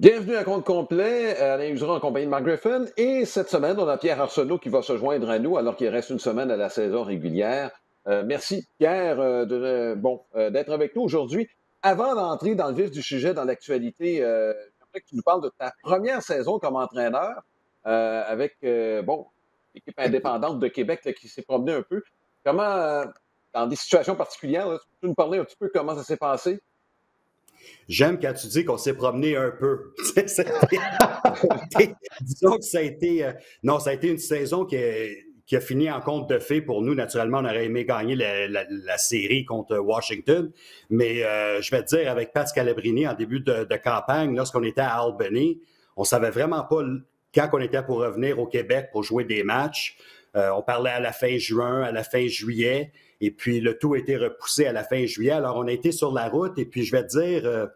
Bienvenue à compte complet, Alain Useron en compagnie de Mark Griffin. Et cette semaine, on a Pierre Arsenault qui va se joindre à nous alors qu'il reste une semaine à la saison régulière. Merci Pierre d'être avec nous aujourd'hui. Avant d'entrer dans le vif du sujet, dans l'actualité, j'aimerais que tu nous parles de ta première saison comme entraîneur avec l'équipe indépendante de Québec là, qui s'est promenée un peu. Comment, dans des situations particulières, là, tu peux nous parler un petit peu comment ça s'est passé? J'aime quand tu dis qu'on s'est promené un peu. Disons que ça a été, ça a été une saison qui a fini en conte de fées pour nous. Naturellement, on aurait aimé gagner la série contre Washington. Mais je vais te dire, avec Pat Scalabrini en début de campagne, lorsqu'on était à Albany, on savait vraiment pas quand on était pour revenir au Québec pour jouer des matchs. On parlait à la fin juin, à la fin juillet. Et puis, le tout a été repoussé à la fin juillet. Alors, on a été sur la route. Et puis, je vais te dire,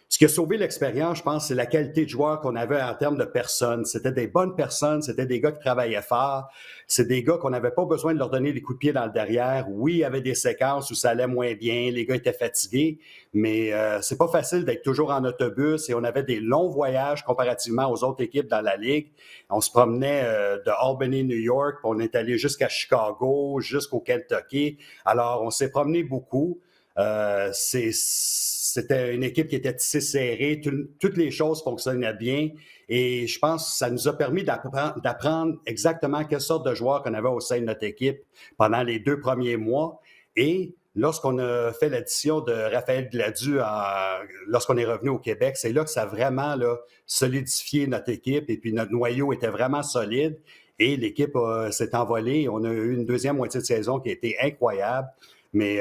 ce qui a sauvé l'expérience, je pense, c'est la qualité de joueurs qu'on avait en termes de personnes. C'était des bonnes personnes, c'était des gars qui travaillaient fort. C'est des gars qu'on n'avait pas besoin de leur donner des coups de pied dans le derrière. Oui, il y avait des séquences où ça allait moins bien, les gars étaient fatigués, mais c'est pas facile d'être toujours en autobus et on avait des longs voyages comparativement aux autres équipes dans la Ligue. On se promenait de Albany, New York, puis on est allé jusqu'à Chicago, jusqu'au Kentucky. Alors, on s'est promené beaucoup. C'était une équipe qui était tissée serrée, toutes les choses fonctionnaient bien et je pense que ça nous a permis d'apprendre exactement quelle sorte de joueurs qu'on avait au sein de notre équipe pendant les 2 premiers mois. Et lorsqu'on a fait l'addition de Raphaël Gladu lorsqu'on est revenu au Québec, c'est là que ça a vraiment solidifié notre équipe et puis notre noyau était vraiment solide et l'équipe s'est envolée. On a eu une deuxième moitié de saison qui a été incroyable, mais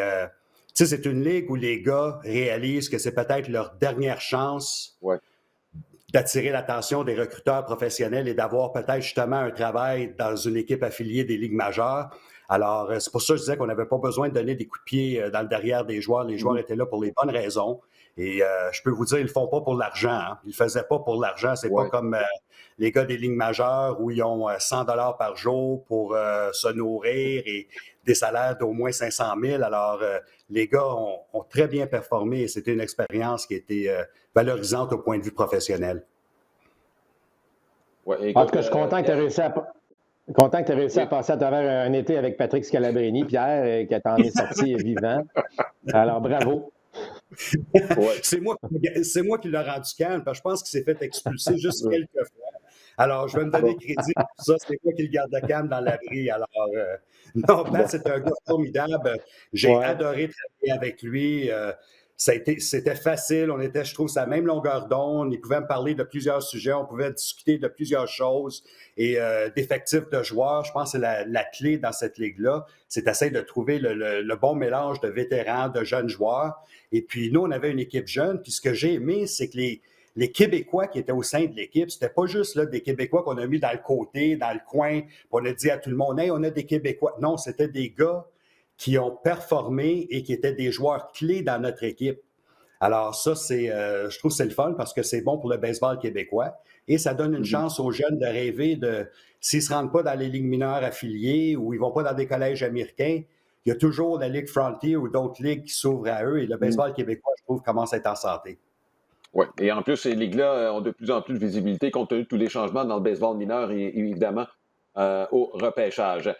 tu sais, c'est une ligue où les gars réalisent que c'est peut-être leur dernière chance d'attirer l'attention des recruteurs professionnels et d'avoir peut-être justement un travail dans une équipe affiliée des ligues majeures. Alors, c'est pour ça que je disais qu'on n'avait pas besoin de donner des coups de pied dans le derrière des joueurs. Les joueurs étaient là pour les bonnes raisons. Et je peux vous dire, ils ne le font pas pour l'argent. Hein. Ils ne le faisaient pas pour l'argent. C'est pas comme les gars des ligues majeures où ils ont 100 $ par jour pour se nourrir et des salaires d'au moins 500 000. Alors, les gars ont très bien performé et c'était une expérience qui était valorisante au point de vue professionnel. Ouais, écoute, en tout cas, je suis content que tu aies réussi à passer à travers un été avec Patrick Scalabrini, Pierre, et que tu en es sorti vivant. Alors, bravo. C'est moi qui l'ai rendu calme, parce que je pense qu'il s'est fait expulser juste quelques fois. Alors, je vais me donner crédit pour ça. C'est moi qui le garde calme dans l'abri. Alors, non, Pat, c'est un gars formidable. J'ai adoré travailler avec lui. C'était facile. On était, je trouve, sur la même longueur d'onde. Il pouvait me parler de plusieurs sujets. On pouvait discuter de plusieurs choses. Et d'effectifs de joueurs, je pense que c'est la clé dans cette ligue-là. C'est d'essayer de trouver le bon mélange de vétérans, de jeunes joueurs. Et puis, nous, on avait une équipe jeune. Puis, ce que j'ai aimé, c'est que les Québécois qui étaient au sein de l'équipe, c'était pas juste là, des Québécois qu'on a mis dans le côté, dans le coin, puis on a dit à tout le monde, hey, on a des Québécois. Non, c'était des gars qui ont performé et qui étaient des joueurs clés dans notre équipe. Alors ça, je trouve que c'est le fun parce que c'est bon pour le baseball québécois et ça donne une chance aux jeunes de rêver s'ils ne se rendent pas dans les ligues mineures affiliées ou ils ne vont pas dans des collèges américains, il y a toujours la Ligue Frontier ou d'autres ligues qui s'ouvrent à eux et le baseball québécois, je trouve, commence à être en santé. Oui, et en plus, ces ligues-là ont de plus en plus de visibilité compte tenu de tous les changements dans le baseball mineur et évidemment au repêchage.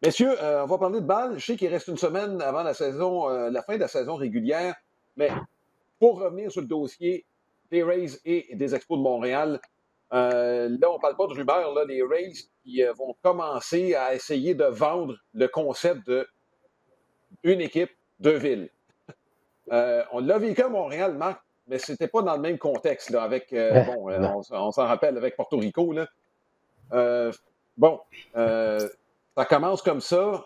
Messieurs, on va parler de balle. Je sais qu'il reste une semaine avant la saison, la fin de la saison régulière, mais pour revenir sur le dossier des Rays et des Expos de Montréal, là, on ne parle pas de rumeurs, là, les Rays qui vont commencer à essayer de vendre le concept d'une équipe, 2 villes. On l'a vécu à Montréal, Marc, mais c'était pas dans le même contexte, là, avec, on s'en rappelle, avec Porto Rico, là. Ça commence comme ça.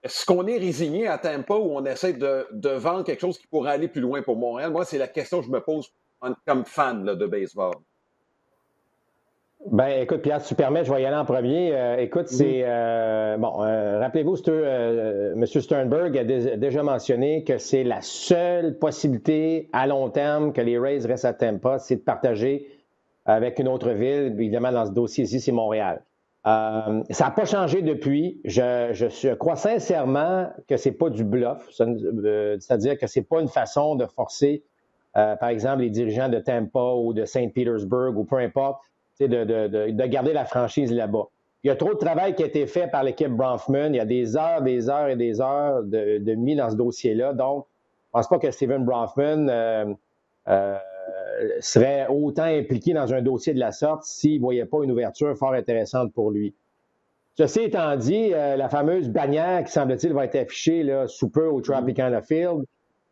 Est-ce qu'on est résigné à Tampa ou on essaie de vendre quelque chose qui pourrait aller plus loin pour Montréal? Moi, c'est la question que je me pose comme fan là, de baseball. Ben, écoute, Pierre, si tu permets, je vais y aller en premier. Écoute, rappelez-vous, M. Sternberg a déjà mentionné que c'est la seule possibilité à long terme que les Rays restent à Tampa, c'est de partager avec une autre ville. Évidemment, dans ce dossier-ci, c'est Montréal. Ça n'a pas changé depuis. Je crois sincèrement que c'est pas du bluff, c'est-à-dire que c'est pas une façon de forcer par exemple, les dirigeants de Tampa ou de Saint Petersburg ou peu importe, de garder la franchise là-bas. Il y a trop de travail qui a été fait par l'équipe Bronfman. Il y a des heures et des heures de mis dans ce dossier-là. Donc, je ne pense pas que Steven Bronfman serait autant impliqué dans un dossier de la sorte s'il ne voyait pas une ouverture fort intéressante pour lui. Ceci étant dit, la fameuse bannière qui, semble-t-il, va être affichée là, sous peu au Tropicana Field,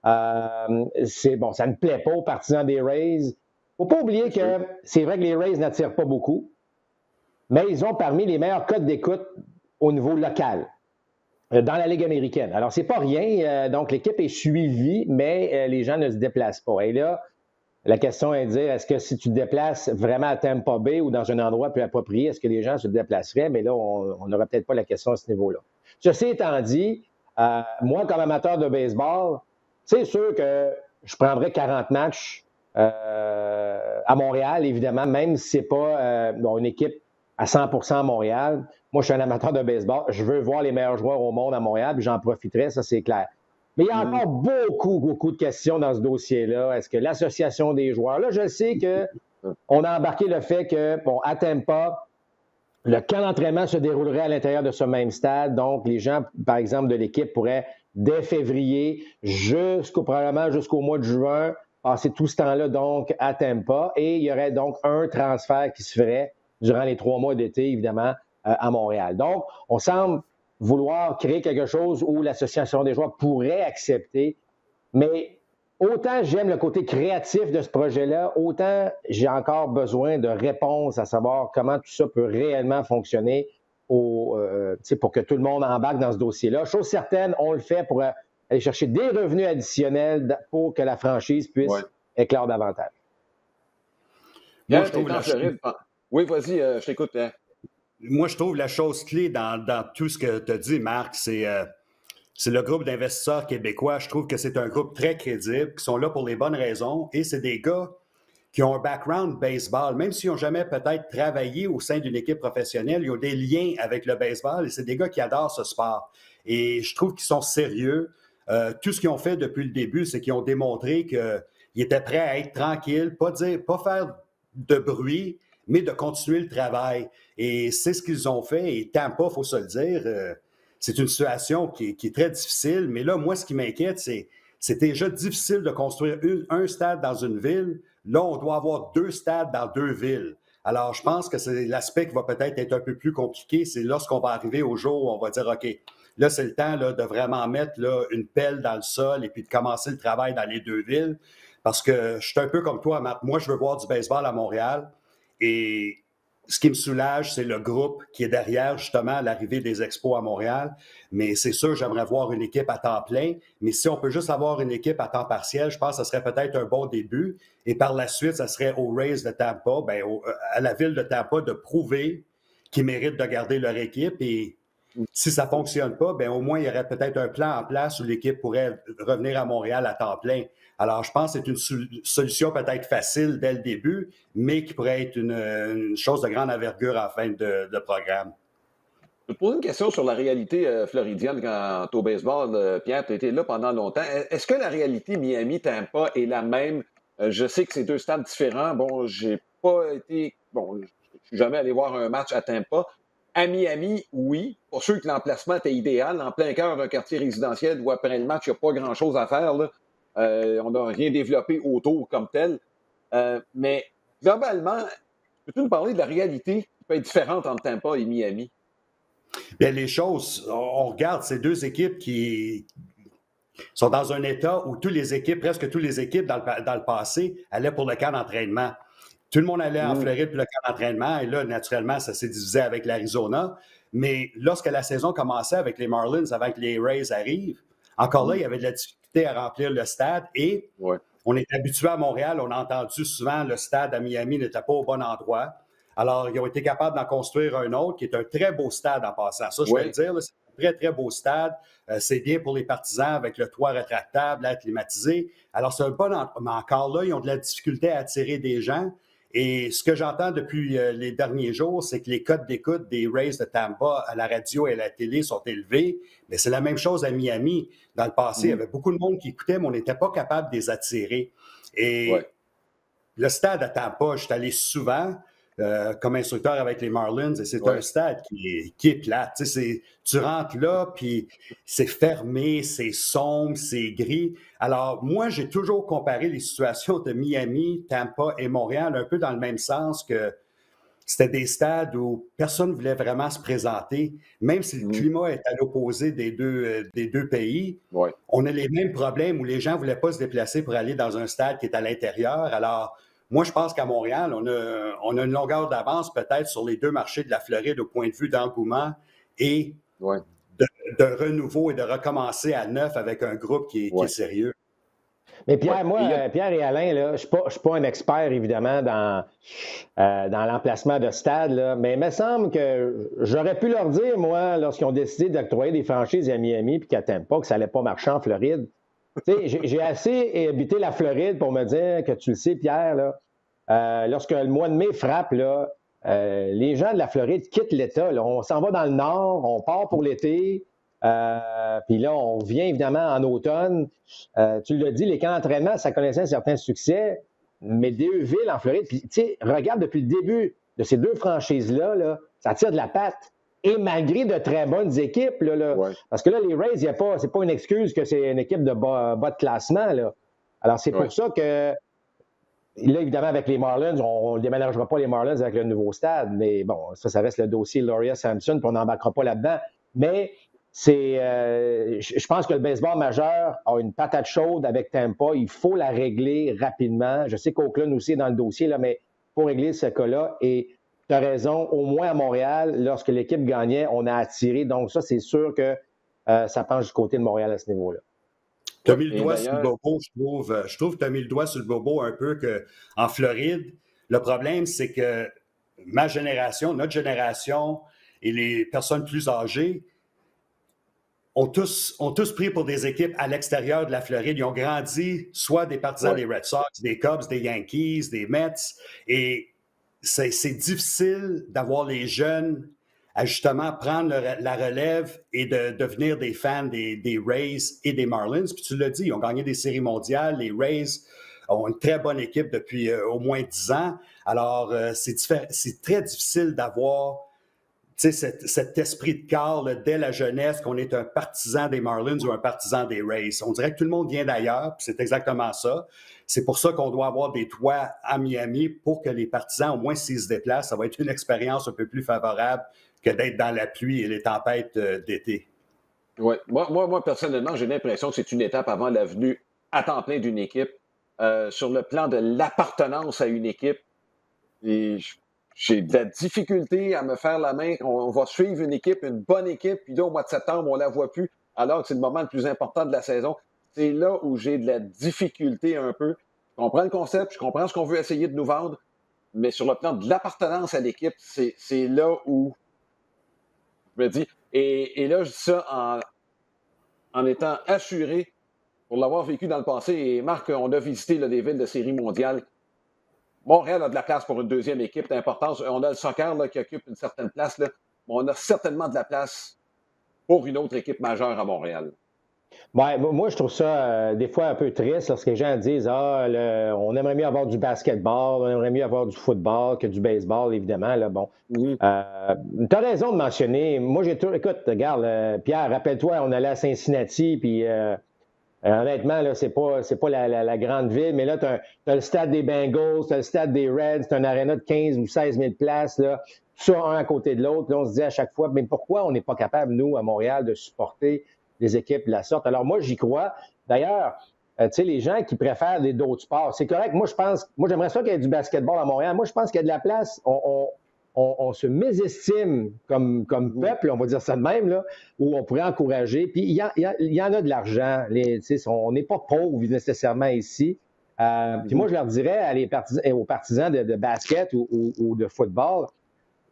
ça ne plaît pas aux partisans des Rays. Il ne faut pas oublier que c'est vrai que les Rays n'attirent pas beaucoup, mais ils ont parmi les meilleurs codes d'écoute au niveau local dans la Ligue américaine. Alors, c'est pas rien. Donc, l'équipe est suivie, mais les gens ne se déplacent pas. Et là, la question est de dire, est-ce que si tu te déplaces vraiment à Tampa Bay ou dans un endroit plus approprié, est-ce que les gens se déplaceraient? Mais là, on n'aurait peut-être pas la question à ce niveau-là. Ceci étant dit, moi, comme amateur de baseball, c'est sûr que je prendrais 40 matchs à Montréal, évidemment, même si ce n'est pas une équipe à 100% à Montréal. Moi, je suis un amateur de baseball. Je veux voir les meilleurs joueurs au monde à Montréal, puis j'en profiterai, ça, c'est clair. Mais il y a encore beaucoup de questions dans ce dossier-là. Est-ce que l'association des joueurs... Là, je sais qu'on a embarqué le fait que, à Tampa, le camp d'entraînement se déroulerait à l'intérieur de ce même stade. Donc, les gens, par exemple, de l'équipe pourraient, dès février, probablement jusqu'au mois de juin, passer tout ce temps-là, donc, à Tampa. Et il y aurait donc un transfert qui se ferait durant les 3 mois d'été, évidemment, à Montréal. Donc, on semble vouloir créer quelque chose où l'association des joueurs pourrait accepter. Mais autant j'aime le côté créatif de ce projet-là, autant j'ai encore besoin de réponses à savoir comment tout ça peut réellement fonctionner pour que tout le monde embarque dans ce dossier-là. Chose certaine, on le fait pour aller chercher des revenus additionnels pour que la franchise puisse éclore davantage. Moi, je trouve Oui, vas-y, je t'écoute. Hein. Moi, je trouve la chose clé dans tout ce que tu as dit, Marc, c'est le groupe d'investisseurs québécois. Je trouve que c'est un groupe très crédible, qui sont là pour les bonnes raisons. Et c'est des gars qui ont un background baseball, même s'ils n'ont jamais peut-être travaillé au sein d'une équipe professionnelle, ils ont des liens avec le baseball et c'est des gars qui adorent ce sport. Et je trouve qu'ils sont sérieux. Tout ce qu'ils ont fait depuis le début, c'est qu'ils ont démontré qu'ils étaient prêts à être tranquilles, pas faire de bruit, mais de continuer le travail. Et c'est ce qu'ils ont fait. Et Tampa, il faut se le dire, c'est une situation qui est très difficile. Mais là, moi, ce qui m'inquiète, c'est déjà difficile de construire un stade dans une ville. Là, on doit avoir 2 stades dans 2 villes. Alors, je pense que c'est l'aspect qui va peut-être être un peu plus compliqué. C'est lorsqu'on va arriver au jour où on va dire, OK, là, c'est le temps là, de vraiment mettre là, une pelle dans le sol et puis de commencer le travail dans les 2 villes. Parce que je suis un peu comme toi, Matt. Moi, je veux voir du baseball à Montréal. Et ce qui me soulage, c'est le groupe qui est derrière, justement, l'arrivée des Expos à Montréal. Mais c'est sûr, j'aimerais voir une équipe à temps plein. Mais si on peut juste avoir une équipe à temps partiel, je pense que ce serait peut-être un bon début. Et par la suite, ça serait aux Rays de Tampa, à la ville de Tampa, de prouver qu'ils méritent de garder leur équipe. Et si ça ne fonctionne pas, au moins, il y aurait peut-être un plan en place où l'équipe pourrait revenir à Montréal à temps plein. Alors, je pense que c'est une solution peut-être facile dès le début, mais qui pourrait être une chose de grande envergure en fin de programme. Je vais te poser une question sur la réalité floridienne quant au baseball. Pierre, tu as été là pendant longtemps. Est-ce que la réalité Miami-Tampa est la même? Je sais que c'est 2 stades différents. Bon, je suis jamais allé voir un match à Tampa. À Miami, oui. Pour ceux que l'emplacement était idéal, en plein cœur d'un quartier résidentiel où après le match, il n'y a pas grand-chose à faire, là. On n'a rien développé autour comme tel. Mais globalement, peux-tu nous parler de la réalité qui peut être différente entre Tampa et Miami? Bien, les choses, on regarde ces 2 équipes qui sont dans un état où presque toutes les équipes dans le passé allaient pour le camp d'entraînement. Tout le monde allait en Floride pour le camp d'entraînement et là, naturellement, ça s'est divisé avec l'Arizona. Mais lorsque la saison commençait avec les Marlins, avant que les Rays arrivent, encore là, il y avait de la difficulté à remplir le stade et on est habitué à Montréal, on a entendu souvent le stade à Miami n'était pas au bon endroit. Alors, ils ont été capables d'en construire un autre qui est un très beau stade en passant. Ça, je vais le dire, là, c'est un très, très beau stade. C'est bien pour les partisans avec le toit rétractable, l'air climatisé. Alors, c'est un bon endroit. Mais encore là, ils ont de la difficulté à attirer des gens. Et ce que j'entends depuis les derniers jours, c'est que les codes d'écoute des Rays de Tampa à la radio et à la télé sont élevés. Mais c'est la même chose à Miami. Dans le passé, il y avait beaucoup de monde qui écoutait, mais on n'était pas capable de les attirer. Et le stade à Tampa, je suis allé souvent comme instructeur avec les Marlins, et c'est un stade qui est plate. Tu rentres là, puis c'est fermé, c'est sombre, c'est gris. Alors, moi, j'ai toujours comparé les situations de Miami, Tampa et Montréal un peu dans le même sens que c'était des stades où personne ne voulait vraiment se présenter. Même si le climat est à l'opposé des deux pays, on a les mêmes problèmes où les gens ne voulaient pas se déplacer pour aller dans un stade qui est à l'intérieur. Alors, moi, je pense qu'à Montréal, on a une longueur d'avance peut-être sur les deux marchés de la Floride au point de vue d'engouement et de renouveau et de recommencer à neuf avec un groupe qui est sérieux. Mais Pierre, Pierre et Alain, là, je ne suis pas un expert, évidemment, dans l'emplacement de stade, là, mais il me semble que j'aurais pu leur dire, moi, lorsqu'ils ont décidé d'octroyer des franchises à Miami puis qu'à Tampa, que ça n'allait pas marcher en Floride. J'ai assez habité la Floride pour me dire que tu le sais, Pierre, là, lorsque le mois de mai frappe, là, les gens de la Floride quittent l'État. Là. On s'en va dans le nord, on part pour l'été. Puis là, on revient évidemment en automne. Tu l'as dit, les camps d'entraînement, ça connaissait un certain succès, mais deux villes en Floride. Puis, tu sais, regarde depuis le début de ces deux franchises-là, là, ça tire de la patte. Et malgré de très bonnes équipes, parce que là, les Rays, c'est pas une excuse que c'est une équipe de bas de classement. Là. Alors, c'est pour ça que, là, évidemment, avec les Marlins, on ne déménagera pas les Marlins avec le nouveau stade, mais bon, ça reste le dossier Loria Samson, puis on n'embarquera pas là-dedans. Mais je pense que le baseball majeur a une patate chaude avec Tampa. Il faut la régler rapidement. Je sais qu'Oakland aussi est dans le dossier, là, mais il faut régler ce cas-là. Et tu as raison, au moins à Montréal, lorsque l'équipe gagnait, on a attiré. Donc ça, c'est sûr que ça penche du côté de Montréal à ce niveau-là. Tu as mis le doigt sur le bobo, je trouve que tu as mis le doigt sur le bobo un peu qu'en Floride, le problème, c'est que notre génération et les personnes plus âgées ont tous pris pour des équipes à l'extérieur de la Floride. Ils ont grandi soit des partisans des Red Sox, des Cubs, des Yankees, des Mets. Et c'est difficile d'avoir les jeunes à justement prendre la relève et de devenir des fans des Rays et des Marlins. Puis tu l'as dit, ils ont gagné des séries mondiales. Les Rays ont une très bonne équipe depuis au moins 10 ans. Alors, c'est très difficile d'avoir cet esprit de corps là, dès la jeunesse qu'on est un partisan des Marlins ou un partisan des Rays. On dirait que tout le monde vient d'ailleurs, puis c'est exactement ça. C'est pour ça qu'on doit avoir des toits à Miami pour que les partisans, au moins s'ils se déplacent, ça va être une expérience un peu plus favorable que d'être dans la pluie et les tempêtes d'été. Oui. Moi, personnellement, j'ai l'impression que c'est une étape avant la venue à temps plein d'une équipe. Sur le plan de l'appartenance à une équipe, et j'ai de la difficulté à me faire la main. On va suivre une équipe, une bonne équipe, puis là, au mois de septembre, on ne la voit plus, alors que c'est le moment le plus important de la saison. C'est là où j'ai de la difficulté un peu. Je comprends le concept, je comprends ce qu'on veut essayer de nous vendre, mais sur le plan de l'appartenance à l'équipe, c'est là où je me dis, et là, je dis ça en étant assuré pour l'avoir vécu dans le passé. Et Marc, on a visité là, des villes de série mondiale. Montréal a de la place pour une deuxième équipe d'importance. On a le soccer là, qui occupe une certaine place, là, mais on a certainement de la place pour une autre équipe majeure à Montréal. Ouais, moi, je trouve ça des fois un peu triste lorsque les gens disent on aimerait mieux avoir du basketball, on aimerait mieux avoir du football que du baseball, évidemment. Là, bon. Tu as raison de mentionner. Moi, écoute, regarde, Pierre, rappelle-toi, on allait à Cincinnati, puis honnêtement, là, c'est pas la grande ville, mais là, tu as le stade des Bengals, tu as le stade des Reds, tu as un aréna de 15 ou 16 000 places, là, tout ça un à côté de l'autre. Là, on se dit à chaque fois, mais pourquoi on n'est pas capable, nous, à Montréal, de supporter des équipes de la sorte? Alors, moi, j'y crois. D'ailleurs, tu sais, les gens qui préfèrent d'autres sports, c'est correct. Moi, j'aimerais ça qu'il y ait du basketball à Montréal. Moi, je pense qu'il y a de la place. On se mésestime comme peuple, on va dire ça de même, là, où on pourrait encourager. Puis il y en a de l'argent. On n'est pas pauvres nécessairement ici. Puis moi, je leur dirais aux partisans de basket ou de football,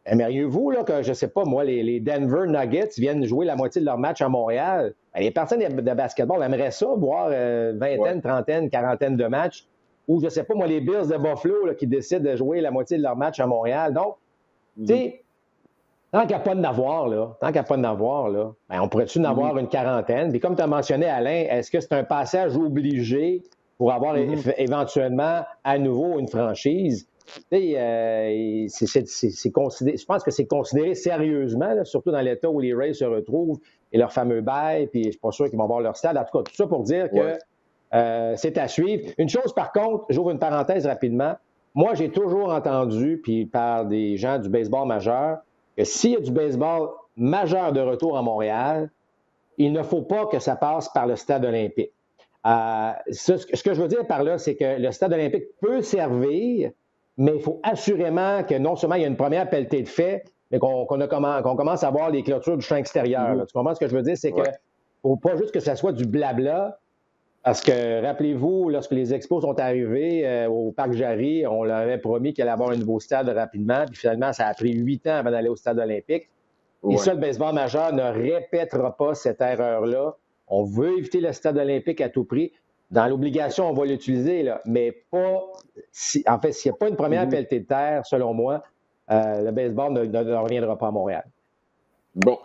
aimeriez-vous là, que, je ne sais pas, moi, les Denver Nuggets viennent jouer la moitié de leur match à Montréal? Les partisans de basketball aimeraient ça, voir vingtaine, trentaine, quarantaine de matchs. Ou, je ne sais pas, moi, les Bills de Buffalo là, qui décident de jouer la moitié de leur match à Montréal. Donc, tu sais, tant qu'il n'y a pas d'avoir, là, ben, on pourrait-tu en avoir une quarantaine? Puis comme tu as mentionné, Alain, est-ce que c'est un passage obligé pour avoir éventuellement à nouveau une franchise. Je pense que c'est considéré sérieusement, là, surtout dans l'état où les Rays se retrouvent et leur fameux bail, puis je ne suis pas sûr qu'ils vont voir leur stade. En tout cas, tout ça pour dire que c'est à suivre. Une chose, par contre, j'ouvre une parenthèse rapidement. Moi, j'ai toujours entendu, puis par des gens du baseball majeur, que s'il y a du baseball majeur de retour à Montréal, il ne faut pas que ça passe par le stade olympique. Ce que je veux dire par là, c'est que le stade olympique peut servir, mais il faut assurément que non seulement il y a une première pelletée de fait, mais qu'on commence à voir les clôtures du champ extérieur. Tu comprends ce que je veux dire? C'est que faut pas juste que ça soit du blabla, parce que, rappelez-vous, lorsque les Expos sont arrivés au Parc Jarry, on leur avait promis qu'il allait avoir un nouveau stade rapidement, puis finalement, ça a pris 8 ans avant d'aller au stade olympique. Et ça, le baseball majeur ne répétera pas cette erreur-là. On veut éviter le stade olympique à tout prix. Dans l'obligation, on va l'utiliser, là, mais pas... en fait, s'il n'y a pas une première pelletée de terre, selon moi, le baseball ne reviendra pas à Montréal. Bon.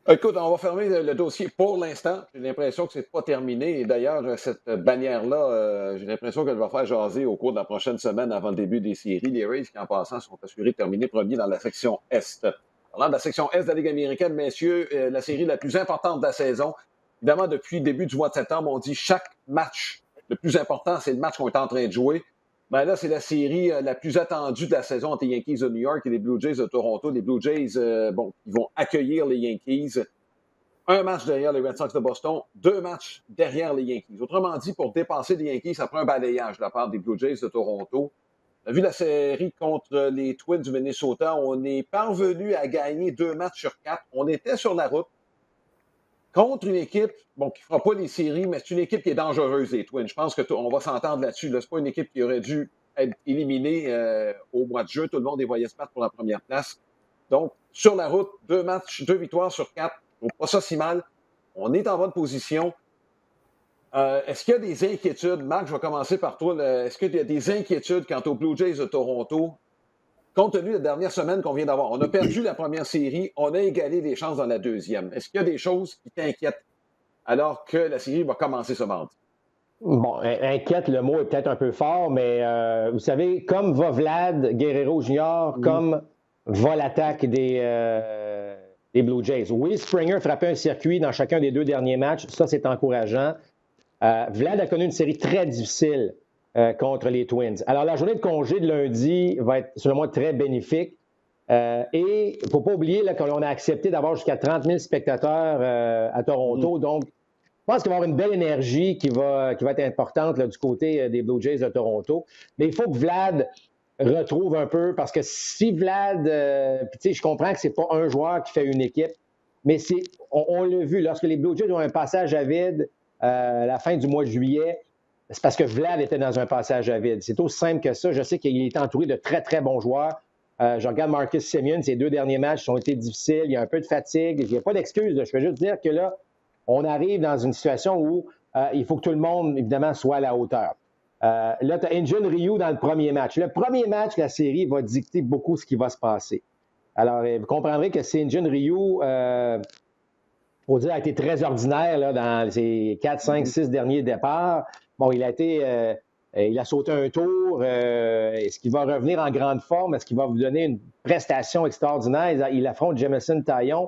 Écoute, on va fermer le dossier pour l'instant. J'ai l'impression que c'est pas terminé. Et d'ailleurs, cette bannière-là, j'ai l'impression qu'elle va faire jaser au cours de la prochaine semaine avant le début des séries. Les Rays, qui en passant, sont assurés de terminer premier dans la section Est. Parlant de la section Est de la Ligue américaine, messieurs, la série la plus importante de la saison. Évidemment, depuis le début du mois de septembre, on dit chaque match le plus important, c'est le match qu'on est en train de jouer. Ben là, c'est la série la plus attendue de la saison entre les Yankees de New York et les Blue Jays de Toronto. Les Blue Jays, ils vont accueillir les Yankees. Un match derrière les Red Sox de Boston, 2 matchs derrière les Yankees. Autrement dit, pour dépasser les Yankees, ça prend un balayage de la part des Blue Jays de Toronto. On a vu la série contre les Twins du Minnesota. On est parvenu à gagner 2 matchs sur 4. On était sur la route contre une équipe qui ne fera pas les séries, mais c'est une équipe qui est dangereuse, les Twins. Je pense qu'on va s'entendre là-dessus. Là, ce n'est pas une équipe qui aurait dû être éliminée au mois de juin. Tout le monde les voyait se battre pour la première place. Donc, sur la route, 2 matchs, 2 victoires sur 4. Je ne trouve pas ça si mal. On est en bonne position. Est-ce qu'il y a des inquiétudes? Marc, je vais commencer par toi. Est-ce qu'il y a des inquiétudes quant aux Blue Jays de Toronto? Compte tenu de la dernière semaine qu'on vient d'avoir, on a perdu la première série, on a égalé les chances dans la deuxième. Est-ce qu'il y a des choses qui t'inquiètent alors que la série va commencer ce mardi? Bon, inquiète, le mot est peut-être un peu fort, mais vous savez, comme va Vlad Guerrero Jr., comme va l'attaque des Blue Jays. Oui, Springer frappait un circuit dans chacun des 2 derniers matchs. Ça, c'est encourageant. Vlad a connu une série très difficile contre les Twins. Alors, la journée de congé de lundi va être, selon moi, très bénéfique. Et il ne faut pas oublier qu'on a accepté d'avoir jusqu'à 30 000 spectateurs à Toronto. Donc, je pense qu'il va y avoir une belle énergie qui va être importante là, du côté des Blue Jays de Toronto. Mais il faut que Vlad retrouve un peu, parce que si Vlad... je comprends que ce n'est pas un joueur qui fait une équipe, mais on l'a vu, lorsque les Blue Jays ont un passage à vide à la fin du mois de juillet, c'est parce que Vlad était dans un passage à vide. C'est aussi simple que ça. Je sais qu'il est entouré de très, très bons joueurs. Je regarde Marcus Semien, ses 2 derniers matchs ont été difficiles. Il y a un peu de fatigue. Il n'y a pas d'excuse. Je veux juste dire que là, on arrive dans une situation où il faut que tout le monde, évidemment, soit à la hauteur. Là, tu as Injun Ryu dans le premier match. Le premier match, la série va dicter beaucoup ce qui va se passer. Alors, vous comprendrez que c'est Injun Ryu... faut dire, a été très ordinaire là, dans ses 4, 5, 6 derniers départs. Bon, il a sauté un tour. Est-ce qu'il va revenir en grande forme? Est-ce qu'il va vous donner une prestation extraordinaire? Il affronte Jameson Taillon.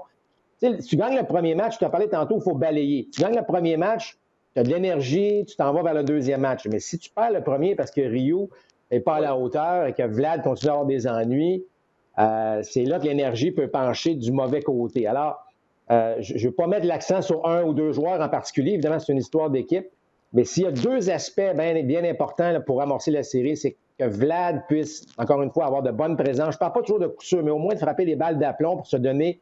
Si tu gagnes le premier match, tu as parlé tantôt, il faut balayer. Tu gagnes le premier match, tu as de l'énergie, tu t'en vas vers le deuxième match. Mais si tu perds le premier parce que Ryu n'est pas à la hauteur et que Vlad continue à avoir des ennuis, c'est là que l'énergie peut pencher du mauvais côté. Alors, je ne veux pas mettre l'accent sur 1 ou 2 joueurs en particulier. Évidemment, c'est une histoire d'équipe. Mais s'il y a 2 aspects bien importants là, pour amorcer la série, c'est que Vlad puisse, encore une fois, avoir de bonnes présences. Je ne parle pas toujours de coup sûr, mais au moins de frapper des balles d'aplomb pour se donner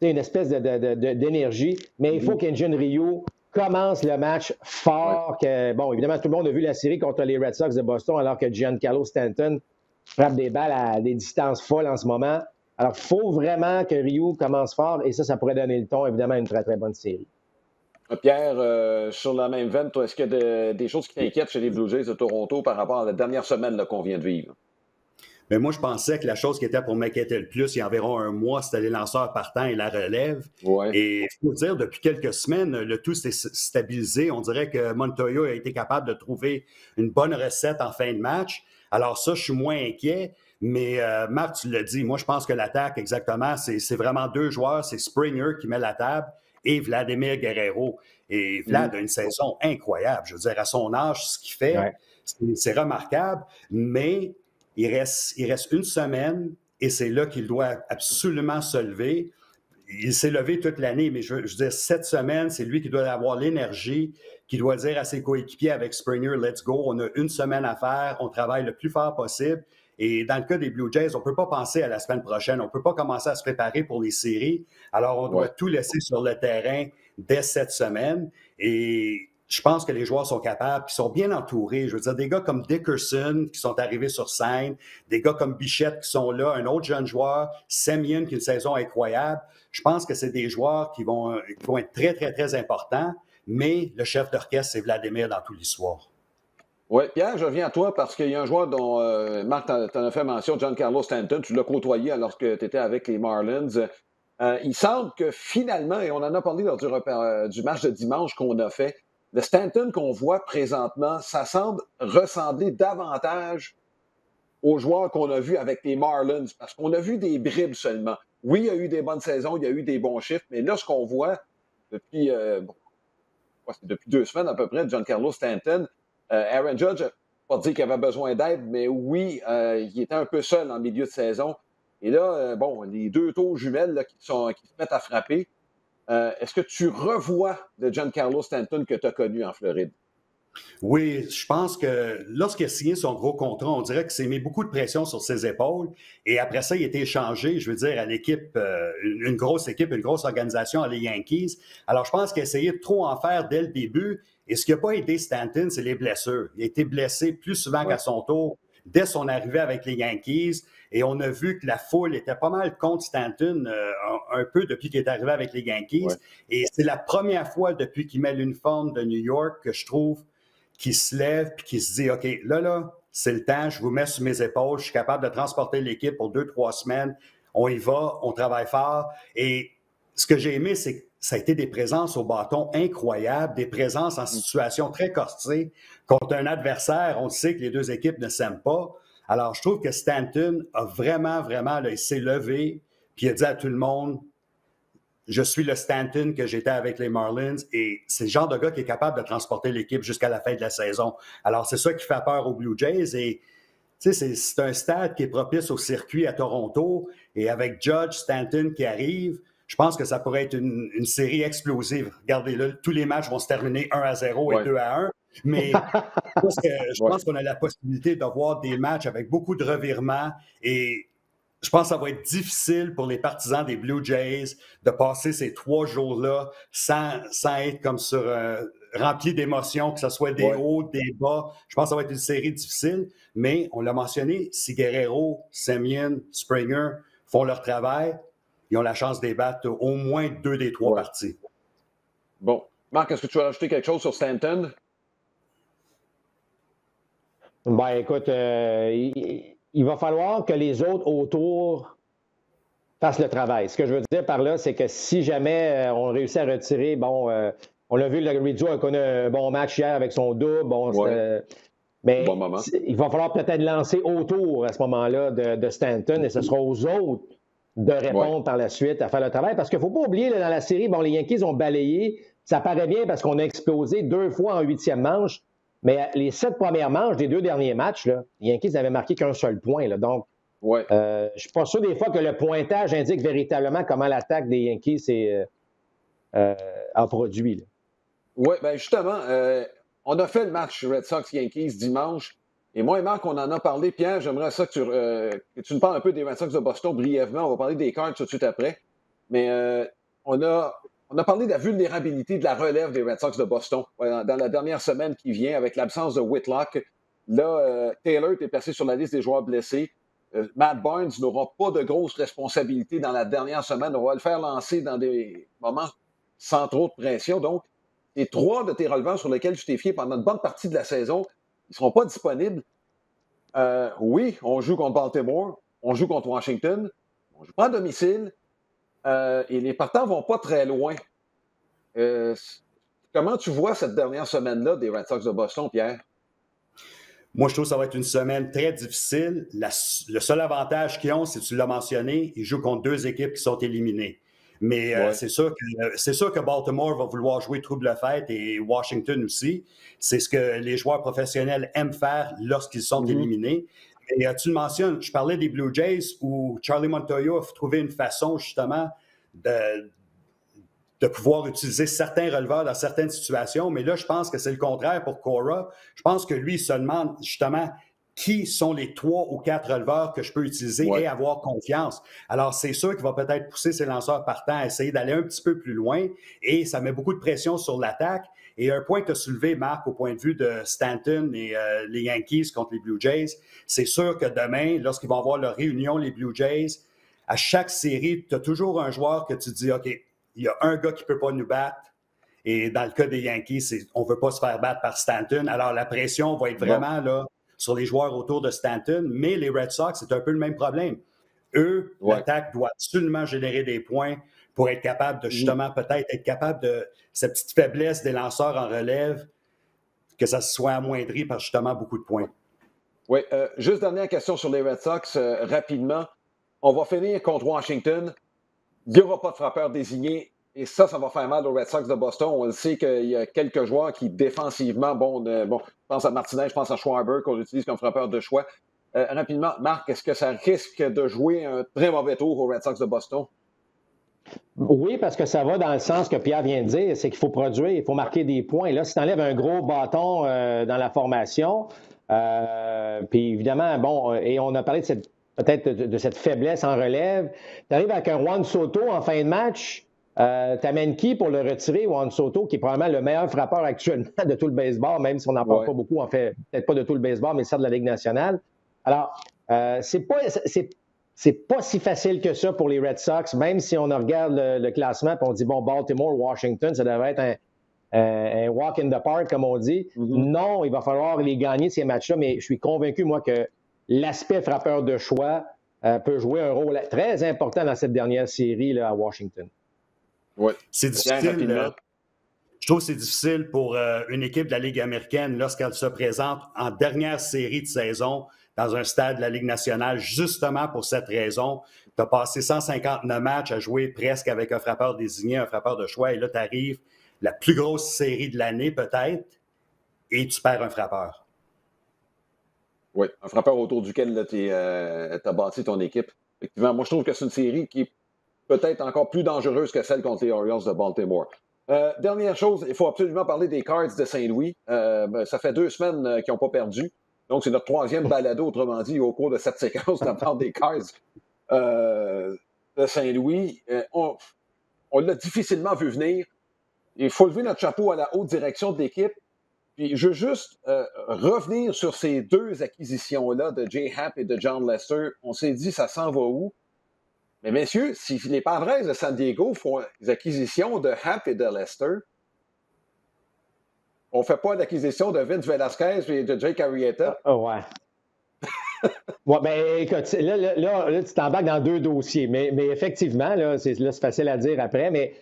une espèce d'énergie. Mais il faut qu'Injun Ryu commence le match fort. Bon, évidemment, tout le monde a vu la série contre les Red Sox de Boston alors que Giancarlo Stanton frappe des balles à des distances folles en ce moment. Alors, il faut vraiment que Ryu commence fort et ça pourrait donner le ton, évidemment, à une très, très bonne série. Pierre, sur la même veine, toi, est-ce qu'il y a des choses qui t'inquiètent chez les Blue Jays de Toronto par rapport à la dernière semaine qu'on vient de vivre? Mais moi, je pensais que la chose qui était pour m'inquiéter le plus, il y a environ un mois, c'était les lanceurs partants et la relève. Ouais. Et il faut dire, depuis quelques semaines, le tout s'est stabilisé. On dirait que Montoya a été capable de trouver une bonne recette en fin de match. Alors ça, je suis moins inquiet. Mais Marc, tu l'as dit, moi, je pense que l'attaque, exactement, c'est vraiment deux joueurs. C'est Springer qui met la table et Vladimir Guerrero. Et Vlad a une saison incroyable. Je veux dire, à son âge, ce qu'il fait, c'est remarquable. Mais il reste une semaine et c'est là qu'il doit absolument se lever. Il s'est levé toute l'année, mais je veux dire, cette semaine, c'est lui qui doit avoir l'énergie, qui doit dire à ses coéquipiers avec Springer, let's go, on a une semaine à faire, on travaille le plus fort possible. Et dans le cas des Blue Jays, on ne peut pas penser à la semaine prochaine, on ne peut pas commencer à se préparer pour les séries. Alors, on doit tout laisser sur le terrain dès cette semaine. Et je pense que les joueurs sont capables, ils sont bien entourés. Je veux dire, des gars comme Dickerson qui sont arrivés sur scène, des gars comme Bichette qui sont là, un autre jeune joueur, Semien qui a une saison incroyable. Je pense que c'est des joueurs qui vont être très, très, très importants, mais le chef d'orchestre, c'est Vladimir dans toute l'histoire. Oui, Pierre, je reviens à toi parce qu'il y a un joueur dont Marc t'en a fait mention, Giancarlo Stanton. Tu l'as côtoyé lorsque tu étais avec les Marlins. Il semble que finalement, et on en a parlé lors du match de dimanche qu'on a fait, le Stanton qu'on voit présentement, ça semble ressembler davantage aux joueurs qu'on a vus avec les Marlins, parce qu'on a vu des bribes seulement. Oui, il y a eu des bonnes saisons, il y a eu des bons chiffres, mais là, ce qu'on voit depuis 2 semaines à peu près, Giancarlo Stanton, Aaron Judge, pas dire qu'il avait besoin d'aide, mais oui, il était un peu seul en milieu de saison. Et là, les deux taux jumelles là, qui se mettent à frapper, est-ce que tu revois le Giancarlo Stanton que tu as connu en Floride? Oui, je pense que lorsqu'il a signé son gros contrat, on dirait que c'est mis beaucoup de pression sur ses épaules. Et après ça, il a été échangé, je veux dire, à l'équipe, une grosse équipe, une grosse organisation, les Yankees. Alors, je pense qu'il a essayé de trop en faire dès le début. Et ce qui n'a pas aidé Stanton, c'est les blessures. Il a été blessé plus souvent qu'à son tour dès son arrivée avec les Yankees. Et on a vu que la foule était pas mal contre Stanton un peu depuis qu'il est arrivé avec les Yankees. Ouais. Et c'est la première fois depuis qu'il met l'uniforme de New York que je trouve qu'il se lève et qu'il se dit « OK, là, c'est le temps, je vous mets sur mes épaules, je suis capable de transporter l'équipe pour 2-3 semaines. On y va, on travaille fort. » Et ce que j'ai aimé, c'est que ça a été des présences au bâton incroyables, des présences en situation très corsée contre un adversaire. On sait que les deux équipes ne s'aiment pas. Alors, je trouve que Stanton a vraiment, là, il s'est levé puis il a dit à tout le monde « Je suis le Stanton que j'étais avec les Marlins » et c'est le genre de gars qui est capable de transporter l'équipe jusqu'à la fin de la saison. Alors, c'est ça qui fait peur aux Blue Jays et c'est un stade qui est propice au circuit à Toronto et avec Judge, Stanton qui arrive, je pense que ça pourrait être une série explosive. Regardez, là, tous les matchs vont se terminer 1-0 et 2-1. Mais je pense qu'on a la possibilité d'avoir des matchs avec beaucoup de revirements et je pense que ça va être difficile pour les partisans des Blue Jays de passer ces 3 jours-là sans être comme sur rempli d'émotions, que ce soit des hauts, des bas. Je pense que ça va être une série difficile, mais on l'a mentionné, si Guerrero, Semien, Springer font leur travail, ils ont la chance de battre au moins 2 des 3 parties. Bon. Marc, est-ce que tu veux rajouter quelque chose sur Stanton? Ben, écoute, il va falloir que les autres autour fassent le travail. Ce que je veux dire par là, c'est que si jamais on réussit à retirer, on l'a vu, le Rizzo a connu un bon match hier avec son double. Mais il va falloir peut-être lancer autour à ce moment-là de Stanton et ce sera aux autres de répondre par la suite à faire le travail. Parce qu'il ne faut pas oublier, là, dans la série, les Yankees ont balayé. Ça paraît bien parce qu'on a explosé 2 fois en 8e manche. Mais les 7 premières manches des 2 derniers matchs, là, les Yankees n'avaient marqué qu'un seul point. Là. Donc, je ne suis pas sûr des fois que le pointage indique véritablement comment l'attaque des Yankees a produit. Oui, bien justement, on a fait le match Red Sox-Yankees dimanche. Et moi et Marc, on en a parlé. Pierre, j'aimerais ça que tu nous parles un peu des Red Sox de Boston brièvement. On va parler des Cards tout de suite après. Mais on a parlé de la vulnérabilité de la relève des Red Sox de Boston dans la dernière semaine qui vient avec l'absence de Whitlock. Là, Taylor est placé sur la liste des joueurs blessés. Matt Barnes n'aura pas de grosses responsabilités dans la dernière semaine. On va le faire lancer dans des moments sans trop de pression. Donc, les 3 de tes releveurs sur lesquels tu t'es fié pendant une bonne partie de la saison, ils ne seront pas disponibles. Oui, on joue contre Baltimore, on joue contre Washington, on joue pas à domicile, et les partants vont pas très loin. Euh, Comment tu vois cette dernière semaine-là des Red Sox de Boston, Pierre? Moi, je trouve que ça va être une semaine très difficile. Le seul avantage qu'ils ont, c'est que tu l'as mentionné, ils jouent contre 2 équipes qui sont éliminées. Mais Ouais. c'est sûr que Baltimore va vouloir jouer trouble fête et Washington aussi. C'est ce que les joueurs professionnels aiment faire lorsqu'ils sont éliminés. Et tu le mentionnes, je parlais des Blue Jays où Charlie Montoyo a trouvé une façon justement de pouvoir utiliser certains releveurs dans certaines situations. Mais là, je pense que c'est le contraire pour Cora. Je pense que lui, il se demande justement qui sont les 3 ou 4 releveurs que je peux utiliser et avoir confiance. Alors, c'est sûr qu'il va peut-être pousser ses lanceurs partants à essayer d'aller un petit peu plus loin et ça met beaucoup de pression sur l'attaque. Et un point que tu as soulevé, Marc, au point de vue de Stanton et les Yankees contre les Blue Jays, c'est sûr que demain, lorsqu'ils vont avoir leur réunion, les Blue Jays, à chaque série, tu as toujours un joueur que tu dis, OK, il y a un gars qui ne peut pas nous battre. Et dans le cas des Yankees, on ne veut pas se faire battre par Stanton. Alors, la pression va être vraiment là sur les joueurs autour de Stanton. Mais les Red Sox, c'est un peu le même problème. Eux, l'attaque doit absolument générer des points pour être capable de, justement, peut-être être capable de cette petite faiblesse des lanceurs en relève, que ça soit amoindri par justement beaucoup de points. Oui, juste dernière question sur les Red Sox, rapidement. On va finir contre Washington. Il n'y aura pas de frappeur désigné. Et ça va faire mal aux Red Sox de Boston. On le sait qu'il y a quelques joueurs qui, défensivement, je pense à Martinez, je pense à Schwarber, qu'on utilise comme frappeur de choix. Rapidement, Marc, est-ce que ça risque de jouer un très mauvais tour aux Red Sox de Boston? Oui, parce que ça va dans le sens que Pierre vient de dire, c'est qu'il faut produire, il faut marquer des points. Là, si tu enlèves un gros bâton dans la formation, puis évidemment, et on a parlé de peut-être de cette faiblesse en relève. Tu arrives avec un Juan Soto en fin de match, t'amènes qui pour le retirer? Juan Soto, qui est probablement le meilleur frappeur actuellement de tout le baseball, même si on n'en parle pas beaucoup, en fait, peut-être pas de tout le baseball, mais ça de la Ligue nationale. Alors, c'est pas si facile que ça pour les Red Sox, même si on regarde le classement et on dit, bon, Baltimore, Washington, ça devrait être un walk in the park, comme on dit. Non, il va falloir les gagner, ces matchs-là, mais je suis convaincu, moi, que l'aspect frappeur de choix peut jouer un rôle très important dans cette dernière série là, à Washington. Oui. C'est difficile. Je trouve que c'est difficile pour une équipe de la Ligue américaine lorsqu'elle se présente en dernière série de saison dans un stade de la Ligue nationale, justement pour cette raison. Tu as passé 159 matchs à jouer presque avec un frappeur désigné, un frappeur de choix, et là, tu arrives, la plus grosse série de l'année peut-être, et tu perds un frappeur. Oui, un frappeur autour duquel tu as bâti ton équipe. Effectivement, moi, je trouve que c'est une série qui est peut-être encore plus dangereuse que celle contre les Orioles de Baltimore. Dernière chose, il faut absolument parler des Cards de Saint-Louis. Ça fait 2 semaines qu'ils n'ont pas perdu. Donc, c'est notre 3e balado, autrement dit, au cours de cette séquence de la part des Cards de Saint-Louis. On l'a difficilement vu venir. Il faut lever notre chapeau à la haute direction de l'équipe. Puis je veux juste revenir sur ces 2 acquisitions-là de Jay Happ et de John Lester. On s'est dit, ça s'en va où? Mais messieurs, si les Padres de San Diego font des acquisitions de Happ et de Lester, on ne fait pas d'acquisition de Vince Velasquez et de Jake Arrieta. Ouais. Ouais, ben écoute, là, tu t'embarques dans 2 dossiers. Mais effectivement, là, c'est facile à dire après, mais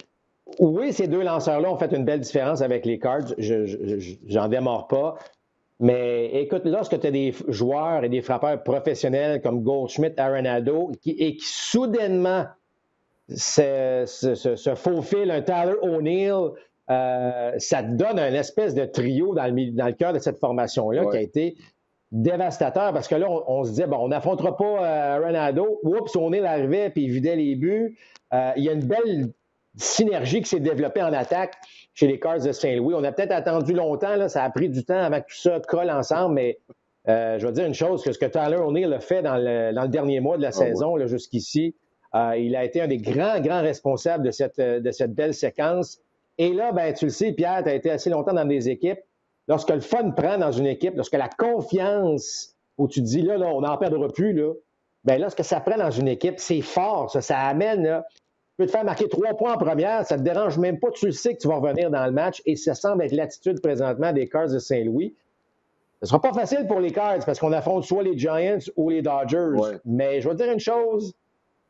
oui, ces 2 lanceurs-là ont fait une belle différence avec les Cards. J'en démords pas. Mais écoute, lorsque tu as des joueurs et des frappeurs professionnels comme Goldschmidt, Arenado, qui soudainement se faufilent, un Tyler O'Neill, ça te donne un espèce de trio dans le cœur de cette formation-là qui a été dévastateur parce que là, on se disait, bon, on n'affrontera pas Arenado. Oups, O'Neill arrivait puis il vidait les buts. Il y a une belle synergie qui s'est développée en attaque chez les Cards de Saint-Louis. On a peut-être attendu longtemps, là, ça a pris du temps avant que tout ça colle ensemble, mais je vais dire une chose, que ce que Tyler O'Neill a fait dans le dernier mois de la saison là, jusqu'ici, il a été un des grands responsables de cette belle séquence. Et là, ben, tu le sais, Pierre, tu as été assez longtemps dans des équipes. Lorsque le fun prend dans une équipe, lorsque la confiance, où tu te dis, là on n'en perdra plus, là, ben lorsque ça prend dans une équipe, c'est fort, ça amène, là, tu peux te faire marquer 3 points en première, ça ne te dérange même pas, tu le sais que tu vas revenir dans le match, et ça semble être l'attitude présentement des Cards de Saint-Louis. Ce ne sera pas facile pour les Cards parce qu'on affronte soit les Giants ou les Dodgers. Ouais. Mais je vais te dire une chose,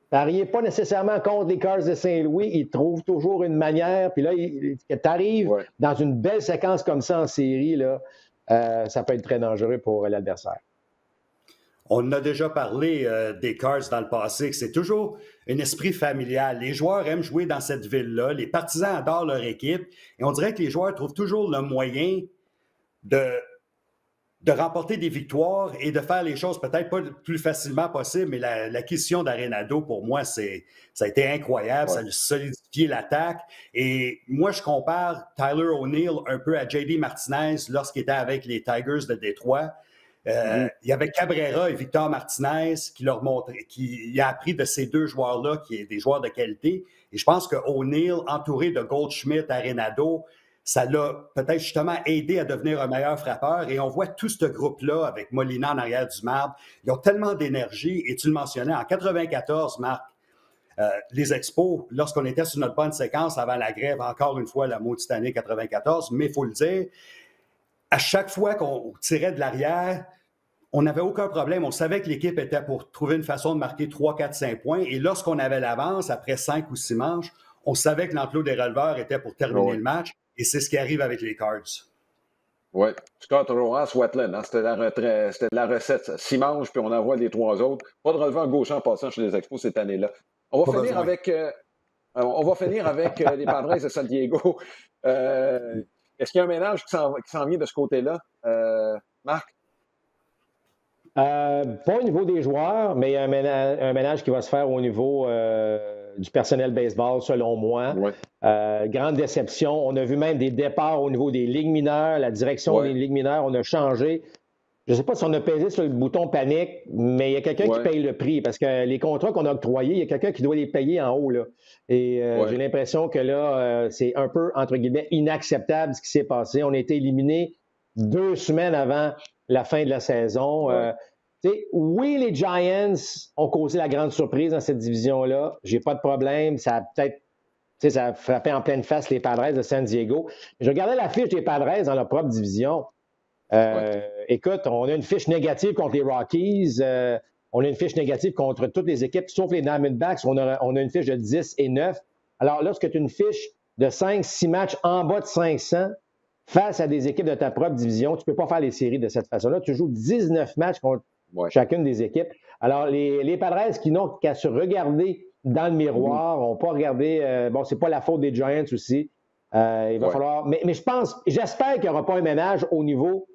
pariez pas nécessairement contre les Cards de Saint-Louis. Ils trouvent toujours une manière. Puis là, tu arrives dans une belle séquence comme ça en série, là, ça peut être très dangereux pour l'adversaire. On a déjà parlé des Cards dans le passé, que c'est toujours un esprit familial. Les joueurs aiment jouer dans cette ville-là. Les partisans adorent leur équipe. Et on dirait que les joueurs trouvent toujours le moyen de remporter des victoires et de faire les choses peut-être pas le plus facilement possible, mais l'acquisition d'Arenado, pour moi, ça a été incroyable. Ouais. Ça a solidifié l'attaque. Et moi, je compare Tyler O'Neill un peu à J.D. Martinez lorsqu'il était avec les Tigers de Détroit. Il y avait Cabrera et Victor Martinez qui a appris de ces deux joueurs-là, qui sont des joueurs de qualité. Et je pense que O'Neill, entouré de Goldschmidt, Arenado, ça l'a peut-être justement aidé à devenir un meilleur frappeur. Et on voit tout ce groupe-là avec Molina en arrière du marbre. Ils ont tellement d'énergie. Et tu le mentionnais, en 94, Marc, les Expos, lorsqu'on était sur notre bonne séquence avant la grève, encore une fois, la maudite année 94, mais il faut le dire, à chaque fois qu'on tirait de l'arrière, on n'avait aucun problème. On savait que l'équipe était pour trouver une façon de marquer 3, 4, 5 points. Et lorsqu'on avait l'avance, après 5 ou 6 manches, on savait que l'enclos des releveurs était pour terminer le match. Et c'est ce qui arrive avec les Cards. Oui. Scott Rojas, Wetland, hein? C'était de la recette. 6 manches, puis on envoie les 3 autres. Pas de releveur gauche en passant chez les Expos cette année-là. On va finir avec les Padres de San Diego. Est-ce qu'il y a un ménage qui s'en vient de ce côté-là, Marc? Pas au niveau des joueurs, mais il y a un ménage qui va se faire au niveau du personnel baseball, selon moi. Ouais. Grande déception. On a vu même des départs au niveau des ligues mineures, la direction des ligues mineures, on a changé. Je ne sais pas si on a pesé sur le bouton panique, mais il y a quelqu'un qui paye le prix parce que les contrats qu'on a octroyés, il y a quelqu'un qui doit les payer en haut, là. Et j'ai l'impression que là, c'est un peu, entre guillemets, inacceptable ce qui s'est passé. On a été éliminés 2 semaines avant la fin de la saison. Oui, les Giants ont causé la grande surprise dans cette division-là. J'ai pas de problème. Ça a peut-être ça a frappé en pleine face les Padres de San Diego. Je regardais la fiche des Padres dans leur propre division. Écoute, on a une fiche négative contre les Rockies. On a une fiche négative contre toutes les équipes, sauf les Diamondbacks. On a une fiche de 10 et 9. Alors, lorsque tu as une fiche de 5-6 matchs en bas de 500 face à des équipes de ta propre division, tu ne peux pas faire les séries de cette façon-là. Tu joues 19 matchs contre chacune des équipes. Alors, les Padres qui n'ont qu'à se regarder dans le miroir, n'ont pas regardé... c'est pas la faute des Giants aussi. Il va falloir... Mais j'espère qu'il n'y aura pas un ménage au niveau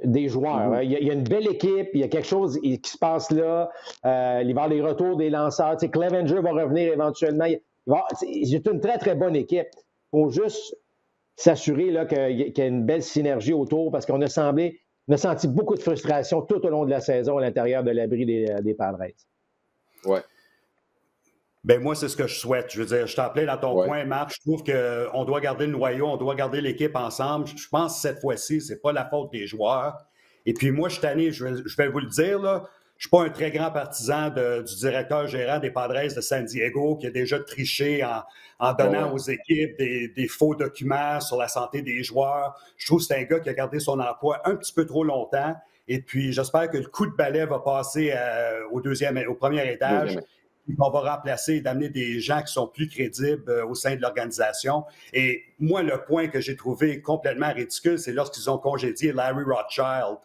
des joueurs. Il y a une belle équipe, il y a quelque chose qui se passe là. Il va y avoir les retours des lanceurs. Clevenger va revenir éventuellement. C'est une très, très bonne équipe. Il faut juste s'assurer là, qu'il y a une belle synergie autour parce qu'on a senti beaucoup de frustration tout au long de la saison à l'intérieur de l'abri des Padres. Oui. Ben moi, c'est ce que je souhaite. Je veux dire, je t'en plais dans ton coin, Marc. Je trouve qu'on doit garder le noyau, on doit garder l'équipe ensemble. Je pense que cette fois-ci, c'est pas la faute des joueurs. Et puis moi, je suis tanné, je vais vous le dire, là, je suis pas un très grand partisan du directeur gérant des Padres de San Diego qui a déjà triché en donnant aux équipes des faux documents sur la santé des joueurs. Je trouve que c'est un gars qui a gardé son emploi un petit peu trop longtemps. Et puis, j'espère que le coup de balai va passer au premier étage. On va remplacer, d'amener des gens qui sont plus crédibles au sein de l'organisation. Et moi, le point que j'ai trouvé complètement ridicule, c'est lorsqu'ils ont congédié Larry Rothschild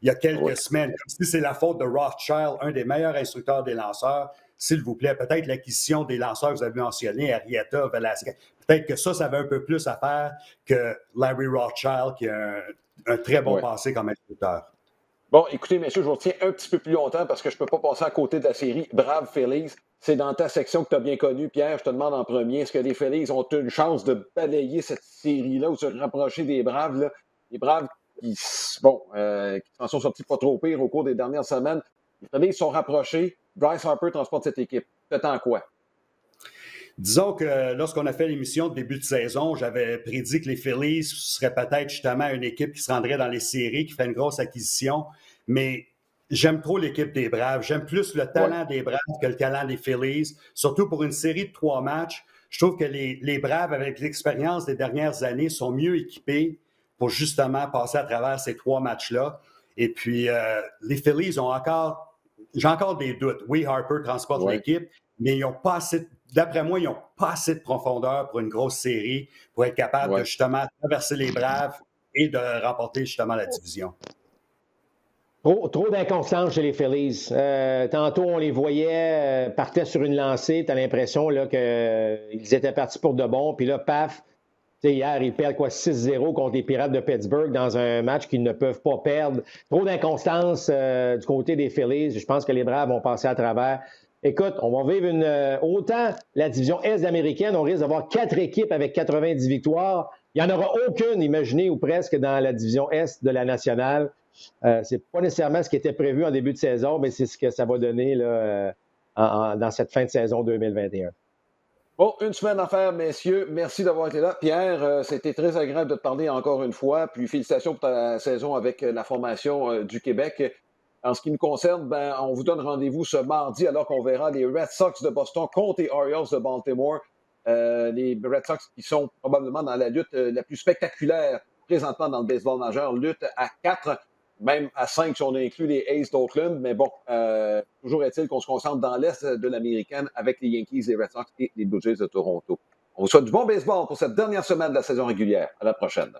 il y a quelques semaines. Comme si c'est la faute de Rothschild, un des meilleurs instructeurs des lanceurs. S'il vous plaît, peut-être l'acquisition des lanceurs que vous avez mentionnés, Arrieta, Velasquez, peut-être que ça avait un peu plus à faire que Larry Rothschild, qui a un très bon passé comme instructeur. Bon, écoutez, messieurs, je vous retiens un petit peu plus longtemps parce que je ne peux pas passer à côté de la série Braves Phillies. C'est dans ta section que tu as bien connue. Pierre, je te demande en premier, est-ce que les Phillies ont une chance de balayer cette série-là ou se rapprocher des Braves? Là? Les Braves qui s'en sont sortis pas trop pire au cours des dernières semaines. Les Phillies sont rapprochés. Bryce Harper transporte cette équipe. T'attends quoi? Disons que lorsqu'on a fait l'émission de début de saison, j'avais prédit que les Phillies seraient peut-être justement une équipe qui se rendrait dans les séries, qui ferait une grosse acquisition. Mais j'aime trop l'équipe des Braves. J'aime plus le talent des Braves que le talent des Phillies. Surtout pour une série de 3 matchs. Je trouve que les Braves, avec l'expérience des dernières années, sont mieux équipés pour justement passer à travers ces 3 matchs-là. Et puis, les Phillies ont encore... J'ai encore des doutes. Oui, Harper transporte l'équipe, mais ils n'ont pas assez... D'après moi, ils n'ont pas assez de profondeur pour une grosse série pour être capable de justement traverser les Braves et de remporter justement la division. Trop d'inconstance chez les Phillies. Tantôt, on les voyait, partaient sur une lancée. Tu as l'impression qu'ils étaient partis pour de bon. Puis là, paf, hier, ils perdent 6-0 contre les Pirates de Pittsburgh dans un match qu'ils ne peuvent pas perdre. Trop d'inconstance du côté des Phillies. Je pense que les Braves vont passer à travers. Écoute, on va vivre autant la division Est américaine, on risque d'avoir 4 équipes avec 90 victoires. Il n'y en aura aucune, imaginez, ou presque, dans la division Est de la nationale. C'est pas nécessairement ce qui était prévu en début de saison, mais c'est ce que ça va donner là, dans cette fin de saison 2021. Bon, une semaine à faire, messieurs. Merci d'avoir été là. Pierre, c'était très agréable de te parler encore une fois. Puis félicitations pour ta saison avec la formation du Québec. En ce qui nous concerne, on vous donne rendez-vous ce mardi alors qu'on verra les Red Sox de Boston contre les Orioles de Baltimore. Les Red Sox qui sont probablement dans la lutte la plus spectaculaire présentement dans le baseball majeur. Lutte à 4, même à 5 si on inclut les A's d'Oakland. Mais bon, toujours est-il qu'on se concentre dans l'Est de l'Américaine avec les Yankees, les Red Sox et les Blue Jays de Toronto. On vous souhaite du bon baseball pour cette dernière semaine de la saison régulière. À la prochaine.